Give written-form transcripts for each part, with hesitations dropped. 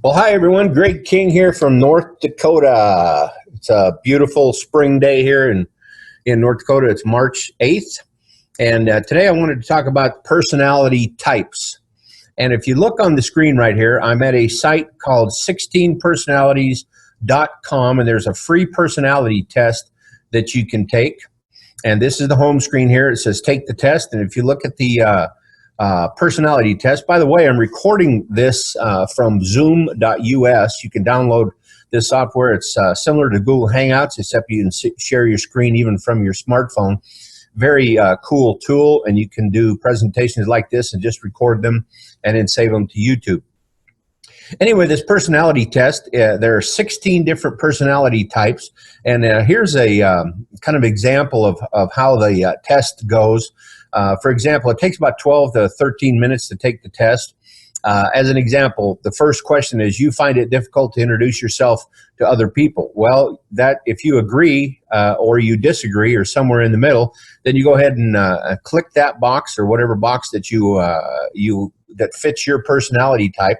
Well, hi everyone. Greg King here from North Dakota. It's a beautiful spring day here in North Dakota. It's March 8th. And today I wanted to talk about personality types. And if you look on the screen right here, I'm at a site called 16personalities.com, and there's a free personality test that you can take. And this is the home screen here. It says take the test. And if you look at the personality test. By the way, I'm recording this from zoom.us. You can download this software. It's similar to Google Hangouts, except you can share your screen even from your smartphone. Very cool tool, and you can do presentations like this and just record them and then save them to YouTube. Anyway, this personality test, there are 16 different personality types, and here's a kind of example of how the test goes. For example, it takes about 12 to 13 minutes to take the test. As an example, the first question is, you find it difficult to introduce yourself to other people. Well, that if you agree or you disagree or somewhere in the middle, then you go ahead and click that box or whatever box that that fits your personality type.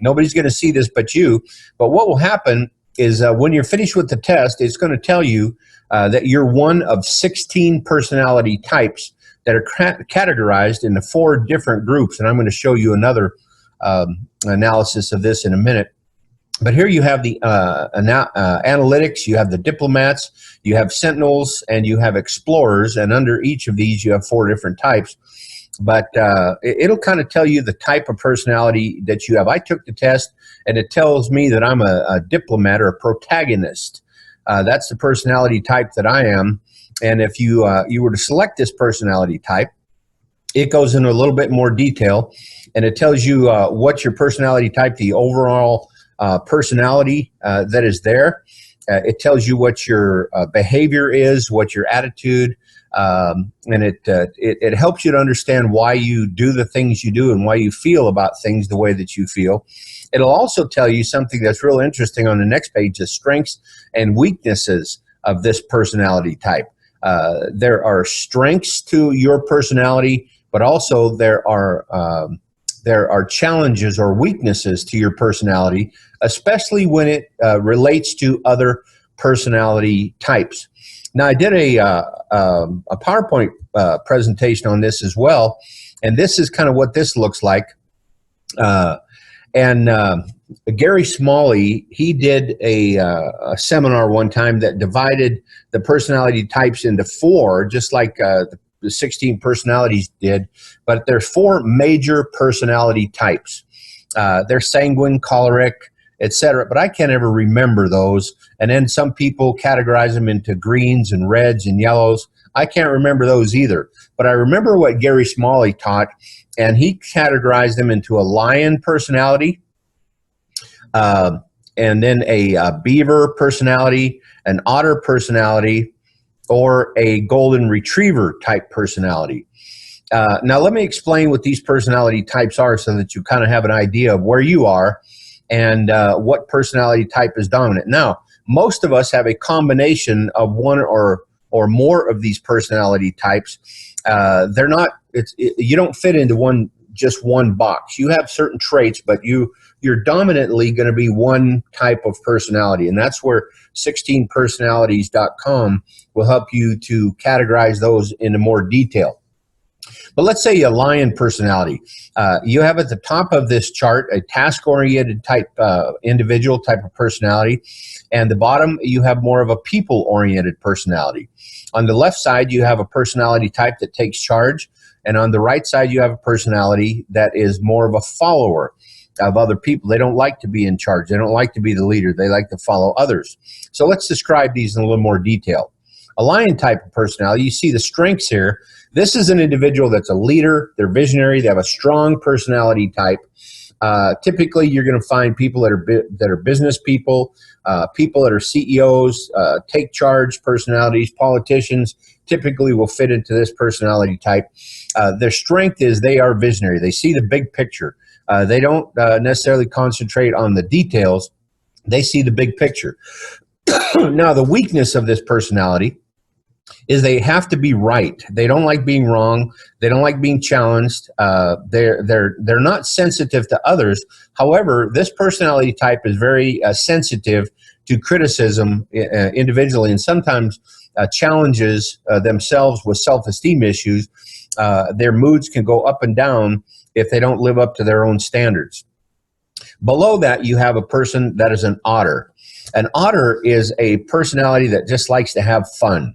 Nobody's going to see this but you. But what will happen is when you're finished with the test, it's going to tell you that you're one of 16 personality types that are categorized into 4 different groups. And I'm going to show you another analysis of this in a minute. But here you have the analytics, you have the diplomats, you have sentinels, and you have explorers. And under each of these, you have 4 different types. But it'll kind of tell you the type of personality that you have. I took the test, and it tells me that I'm a diplomat or a protagonist. That's the personality type that I am. And if you were to select this personality type, it goes into a little bit more detail, and it tells you what's your personality type, the overall personality that is there. It tells you what your behavior is, what your attitude, and it helps you to understand why you do the things you do and why you feel about things the way that you feel. It'll also tell you something that's real interesting on the next page, the strengths and weaknesses of this personality type. There are strengths to your personality, but also there are challenges or weaknesses to your personality, especially when it relates to other personality types. Now, I did a PowerPoint presentation on this as well, and this is kind of what this looks like. Gary Smalley, he did a seminar one time that divided the personality types into 4, just like the 16 personalities did. But there's 4 major personality types. They're sanguine, choleric, etc. But I can't ever remember those. And then some people categorize them into greens and reds and yellows. I can't remember those either. But I remember what Gary Smalley taught, and he categorized them into a lion personality, and then a beaver personality, an otter personality, or a golden retriever type personality. Now, let me explain what these personality types are so that you kind of have an idea of where you are and what personality type is dominant. Now, most of us have a combination of one or more of these personality types. They're not. You don't fit into just one box. You have certain traits, but you're dominantly going to be one type of personality, and that's where 16personalities.com will help you to categorize those into more detail. But let's say a lion personality. You have at the top of this chart a task-oriented type individual type of personality, and the bottom you have more of a people-oriented personality. On the left side, you have a personality type that takes charge, and on the right side, you have a personality that is more of a follower of other people. They don't like to be in charge. They don't like to be the leader. They like to follow others. So let's describe these in a little more detail. A lion type of personality, you see the strengths here. This is an individual that's a leader. They're visionary. They have a strong personality type. Typically, you're going to find people that are business people, people that are CEOs, take charge personalities, politicians typically will fit into this personality type. Their strength is they are visionary. They see the big picture. They don't necessarily concentrate on the details. They see the big picture. Now, the weakness of this personality is they have to be right. They don't like being wrong. They don't like being challenged. They're not sensitive to others. However, this personality type is very sensitive to criticism individually, and sometimes challenges themselves with self-esteem issues. Their moods can go up and down if they don't live up to their own standards. Below that, you have a person that is an otter. An otter is a personality that just likes to have fun.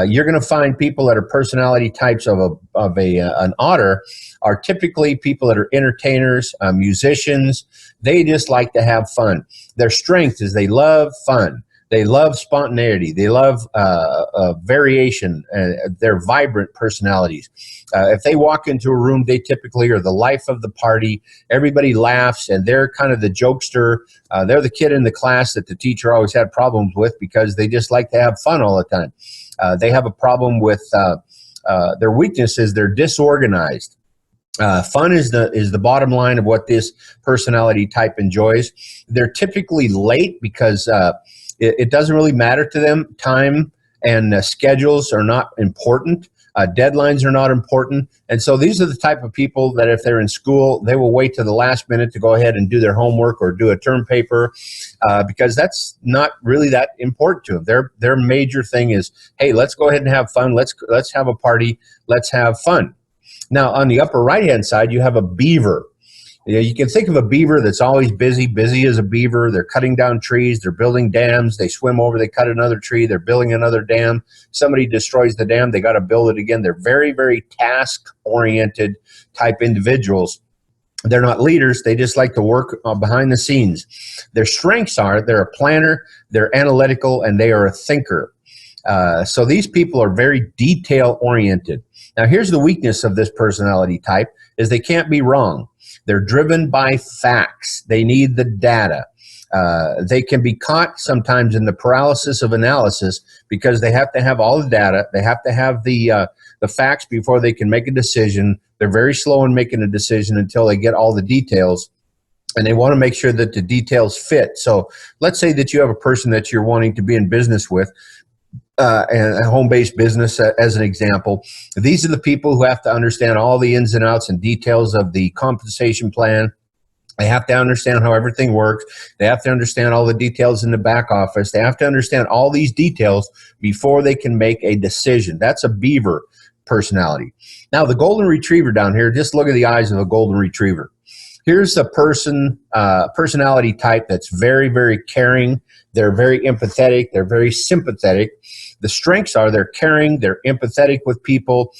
You're going to find people that are personality types of an otter are typically people that are entertainers, musicians. They just like to have fun. Their strength is they love fun. They love spontaneity. They love variation. They're vibrant personalities. If they walk into a room, they typically are the life of the party. Everybody laughs, and they're kind of the jokester. They're the kid in the class that the teacher always had problems with because they just like to have fun all the time. They have a problem with their weaknesses. They're disorganized. Fun is the bottom line of what this personality type enjoys. They're typically late because it doesn't really matter to them. Time and schedules are not important. Deadlines are not important. And so these are the type of people that if they're in school, they will wait to the last minute to go ahead and do their homework or do a term paper because that's not really that important to them. Their major thing is, hey, let's go ahead and have fun. Let's have a party. Let's have fun. Now, on the upper right-hand side, you have a beaver. You can think of a beaver that's always busy as a beaver. They're cutting down trees. They're building dams. They swim over. They cut another tree. They're building another dam. Somebody destroys the dam. They got to build it again. They're very, very task-oriented type individuals. They're not leaders. They just like to work behind the scenes. Their strengths are they're a planner, they're analytical, and they are a thinker. So these people are very detail-oriented. Now, here's the weakness of this personality type is they can't be wrong. They're driven by facts. They need the data. They can be caught sometimes in the paralysis of analysis because they have to have all the data. They have to have the facts before they can make a decision. They're very slow in making a decision until they get all the details. And they want to make sure that the details fit. So let's say that you have a person that you're wanting to be in business with, and a home-based business as an example. These are the people who have to understand all the ins and outs and details of the compensation plan. They have to understand how everything works. They have to understand all the details in the back office. They have to understand all these details before they can make a decision. That's a beaver personality. Now, the golden retriever down here, just look at the eyes of a golden retriever. Here's a personality type that's very, very caring. They're very empathetic. They're very sympathetic. The strengths are they're caring. They're empathetic with people.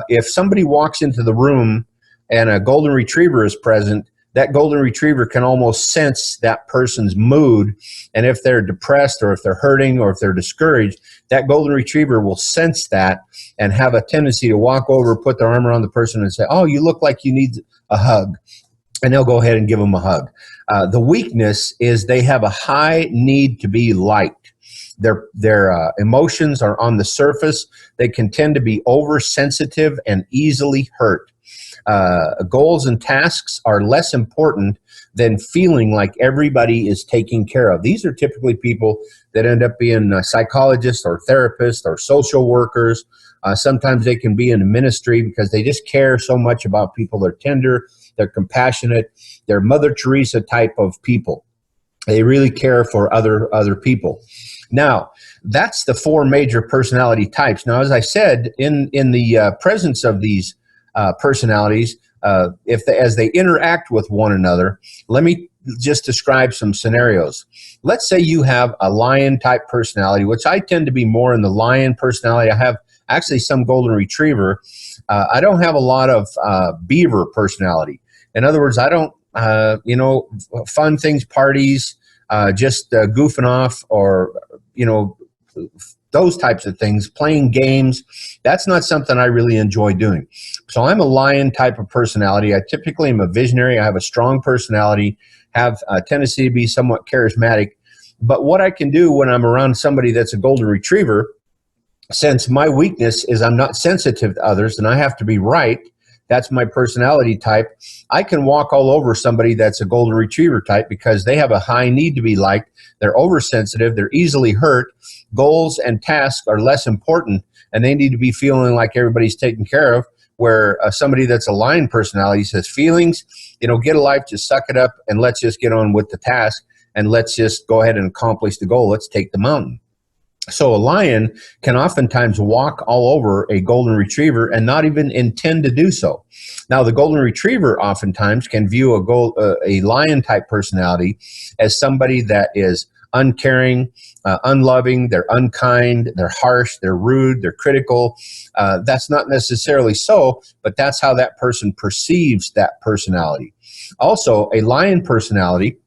If somebody walks into the room and a golden retriever is present, that golden retriever can almost sense that person's mood. And if they're depressed or if they're hurting or if they're discouraged, that golden retriever will sense that and have a tendency to walk over, put their arm around the person and say, oh, you look like you need a hug. And they'll go ahead and give them a hug. The weakness is they have a high need to be liked. Their emotions are on the surface. They can tend to be oversensitive and easily hurt. Goals and tasks are less important than feeling like everybody is taken care of. These are typically people that end up being psychologists or therapists or social workers. Sometimes they can be in the ministry because they just care so much about people. They're tender, they're compassionate, they're Mother Teresa type of people. They really care for other people. Now, that's the four major personality types. Now, as I said, in the presence of these personalities, as they interact with one another, let me just describe some scenarios. Let's say you have a lion type personality, which I tend to be more in the lion personality. I have actually some golden retriever. I don't have a lot of beaver personality. In other words, I don't, fun things, parties, just goofing off or, those types of things, playing games. That's not something I really enjoy doing. So I'm a lion type of personality. I typically am a visionary. I have a strong personality, have a tendency to be somewhat charismatic. But what I can do when I'm around somebody that's a golden retriever, since my weakness is I'm not sensitive to others and I have to be right, that's my personality type, I can walk all over somebody that's a golden retriever type because they have a high need to be liked. They're oversensitive. They're easily hurt. Goals and tasks are less important and they need to be feeling like everybody's taken care of. Where somebody that's a lion personality says, feelings, get a life, just suck it up, and let's just get on with the task, and let's just go ahead and accomplish the goal. Let's take the mountain. So a lion can oftentimes walk all over a golden retriever and not even intend to do so. Now, the golden retriever oftentimes can view a lion type personality as somebody that is uncaring, unloving, they're unkind, they're harsh, they're rude, they're critical. That's not necessarily so, but that's how that person perceives that personality. Also, a lion personality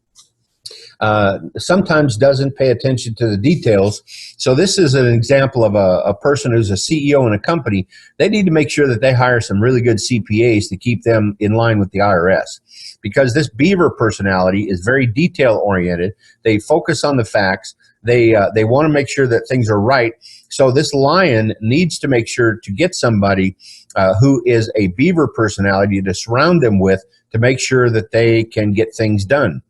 sometimes doesn't pay attention to the details. So this is an example of a person who's a CEO in a company. They need to make sure that they hire some really good CPAs to keep them in line with the IRS. Because this beaver personality is very detail oriented. They focus on the facts. They want to make sure that things are right. So this lion needs to make sure to get somebody who is a beaver personality to surround them with, to make sure that they can get things done.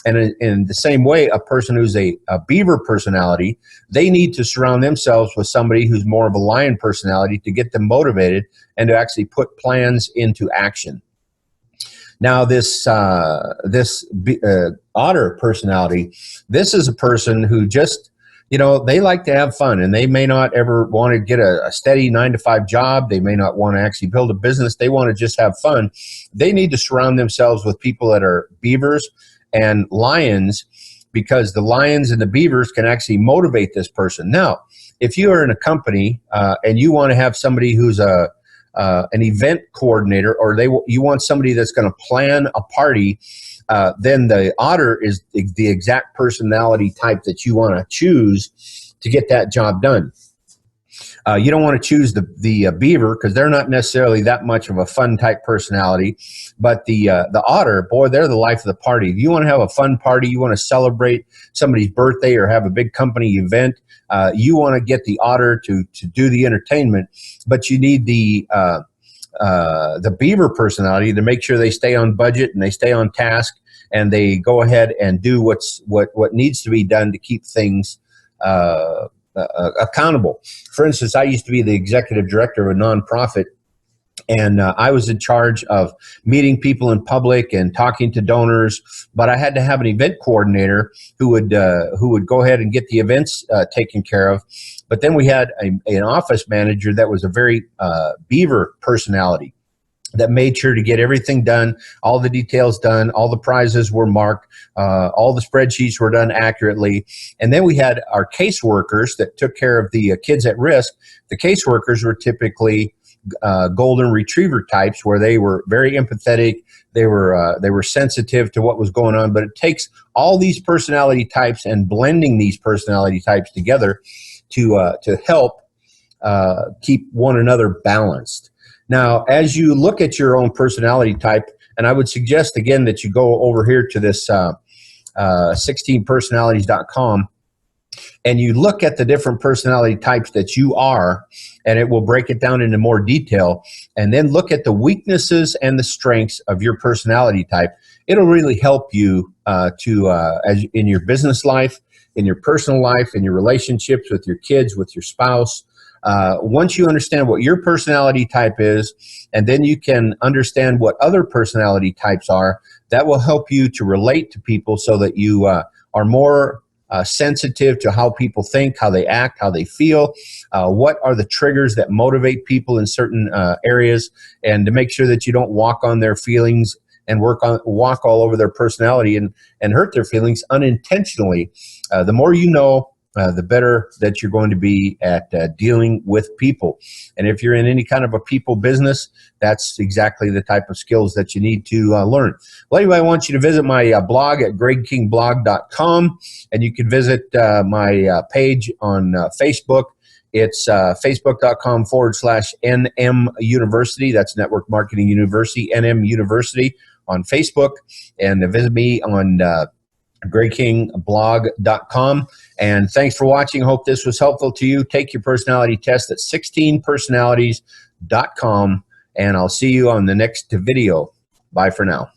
And in the same way, a person who's a beaver personality, they need to surround themselves with somebody who's more of a lion personality to get them motivated and to actually put plans into action. Now, this otter personality, this is a person who just, they like to have fun, and they may not ever want to get a steady 9-to-5 job. They may not want to actually build a business. They want to just have fun. They need to surround themselves with people that are beavers and lions, because the lions and the beavers can actually motivate this person. Now, if you are in a company and you want to have somebody who's an event coordinator, or you want somebody that's going to plan a party, then the otter is the exact personality type that you want to choose to get that job done. You don't want to choose the beaver, because they're not necessarily that much of a fun type personality. But the otter, boy, they're the life of the party. If you want to have a fun party, you want to celebrate somebody's birthday or have a big company event, you want to get the otter to do the entertainment. But you need the beaver personality to make sure they stay on budget and they stay on task, and they go ahead and do what needs to be done to keep things accountable. For instance, I used to be the executive director of a nonprofit, and I was in charge of meeting people in public and talking to donors. But I had to have an event coordinator who would go ahead and get the events taken care of. But then we had an office manager that was a very beaver personality, that made sure to get everything done, all the details done, all the prizes were marked, all the spreadsheets were done accurately. And then we had our caseworkers that took care of the kids at risk. The caseworkers were typically golden retriever types, where they were very empathetic. They were sensitive to what was going on. But it takes all these personality types and blending these personality types together to help keep one another balanced. Now, as you look at your own personality type, and I would suggest again that you go over here to this 16personalities.com, and you look at the different personality types that you are, and it will break it down into more detail, and then look at the weaknesses and the strengths of your personality type. It'll really help you as in your business life, in your personal life, in your relationships with your kids, with your spouse. Once you understand what your personality type is, and then you can understand what other personality types are, that will help you to relate to people so that you are more sensitive to how people think, how they act, how they feel, what are the triggers that motivate people in certain areas, and to make sure that you don't walk on their feelings and walk all over their personality and hurt their feelings unintentionally. The more you know, the better that you're going to be at dealing with people. And if you're in any kind of a people business, that's exactly the type of skills that you need to learn. Well, anyway, I want you to visit my blog at gregkingblog.com, and you can visit my page on Facebook. It's facebook.com/NM University. That's Network Marketing University, NM University on Facebook. And visit me on gregkingblog.com. And thanks for watching. Hope this was helpful to you. Take your personality test at 16personalities.com, and I'll see you on the next video. Bye for now.